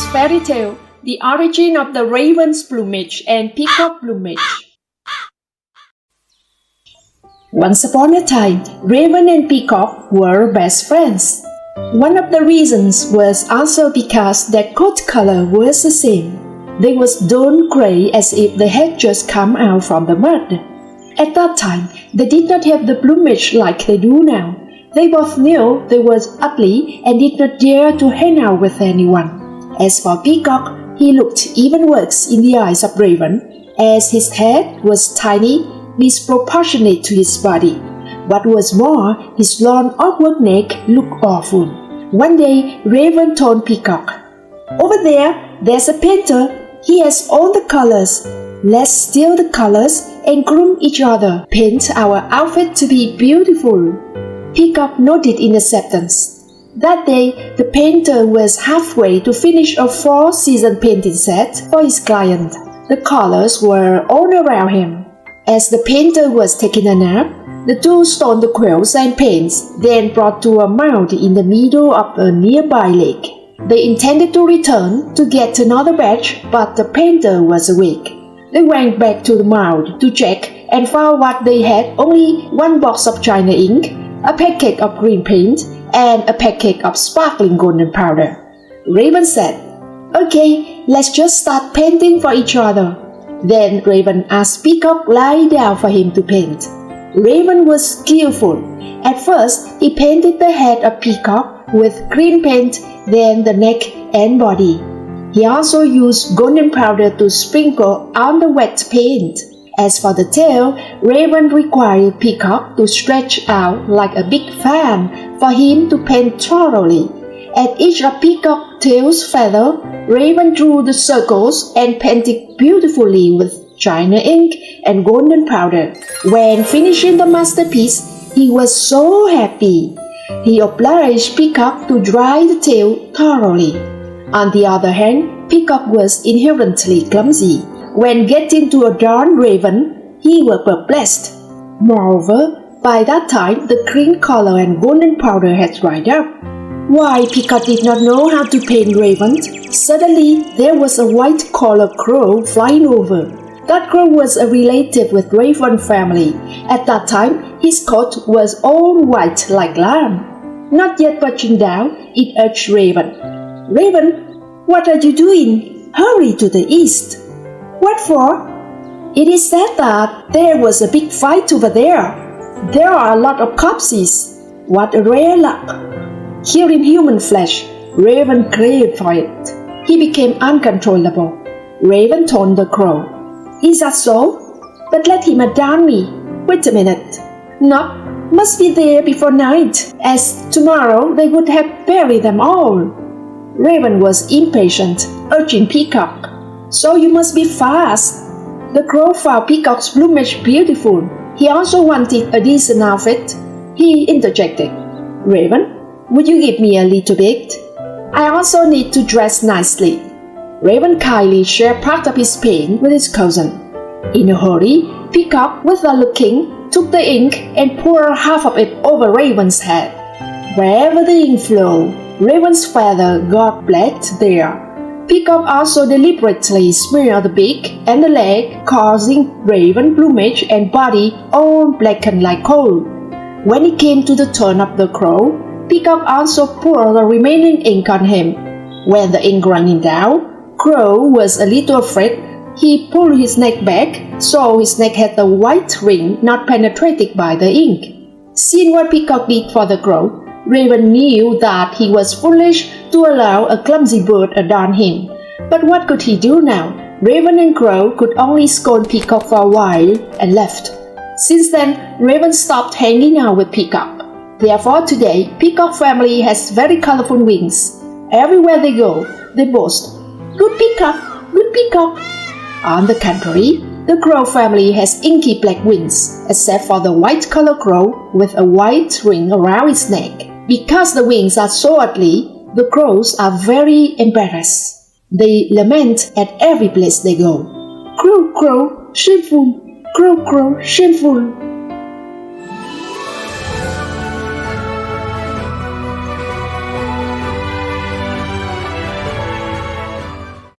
Nguyen's fairy tale, The Origin of the Raven's Plumage and Peacock Plumage. Once upon a time, Raven and Peacock were best friends. One of the reasons was also because their coat color was the same. They was dull gray as if they had just come out from the mud. At that time, they did not have the plumage like they do now. They both knew they were ugly and did not dare to hang out with anyone. As for Peacock, he looked even worse in the eyes of Raven, as his head was tiny, disproportionate to his body. What was more, his long awkward neck looked awful. One day, Raven told Peacock, "Over there's a painter. He has all the colors. Let's steal the colors and groom each other. Paint our outfit to be beautiful." Peacock nodded in acceptance. That day, the painter was halfway to finish a 4-season painting set for his client. The colors were all around him. As the painter was taking a nap, the two stole the quills and paints, then brought to a mound in the middle of a nearby lake. They intended to return to get another batch, but the painter was awake. They went back to the mound to check and found what they had: only one box of China ink, a packet of green paint, and a packet of sparkling golden powder. Raven said, "Okay, let's just start painting for each other." Then Raven asked Peacock lie down for him to paint. Raven was skillful. At first, he painted the head of Peacock with green paint, then the neck and body. He also used golden powder to sprinkle on the wet paint. As for the tail, Raven required Peacock to stretch out like a big fan for him to paint thoroughly. At each of Peacock's tail's feather, Raven drew the circles and painted beautifully with China ink and golden powder. When finishing the masterpiece, he was so happy. He obliged Peacock to dry the tail thoroughly. On the other hand, Peacock was inherently clumsy. When getting to adorn Raven, he was perplexed. Moreover, by that time the green color and golden powder had dried up. Why Peacock did not know how to paint Raven. Suddenly, there was a white-collared crow flying over. That crow was a relative with Raven family. At that time, his coat was all white like lamb. Not yet touching down, it urged Raven. "Raven, what are you doing? Hurry to the east." "What for?" "It is said that there was a big fight over there. There are a lot of corpses. What a rare luck." Hearing human flesh, Raven craved for it. He became uncontrollable. Raven told the crow, "Is that so? But let him adorn me. Wait a minute. Not must be there before night, as tomorrow they would have buried them all." Raven was impatient, urging Peacock, "So you must be fast." The crow found Peacock's plumage beautiful. He also wanted a decent outfit. He interjected, "Raven, would you give me a little bit? I also need to dress nicely." Raven kindly shared part of his paint with his cousin. In a hurry, Peacock, without looking, took the ink and poured half of it over Raven's head. Wherever the ink flowed, Raven's feather got blacked there. Peacock also deliberately smeared the beak and the leg, causing Raven plumage and body all blackened like coal. When it came to the turn of the crow, Peacock also poured the remaining ink on him. When the ink running down, Crow was a little afraid. He pulled his neck back, so his neck had a white ring not penetrated by the ink. Seeing what Peacock did for the crow, Raven knew that he was foolish to allow a clumsy bird adorn him. But what could he do now? Raven and Crow could only scold Peacock for a while and left. Since then, Raven stopped hanging out with Peacock. Therefore today, Peacock family has very colorful wings. Everywhere they go, they boast, "Good Peacock, good Peacock." On the contrary, the Crow family has inky black wings, except for the white-colored crow with a white ring around its neck. Because the wings are so ugly, the crows are very embarrassed. They lament at every place they go. "Crow, crow, shameful! Crow, crow, shameful!"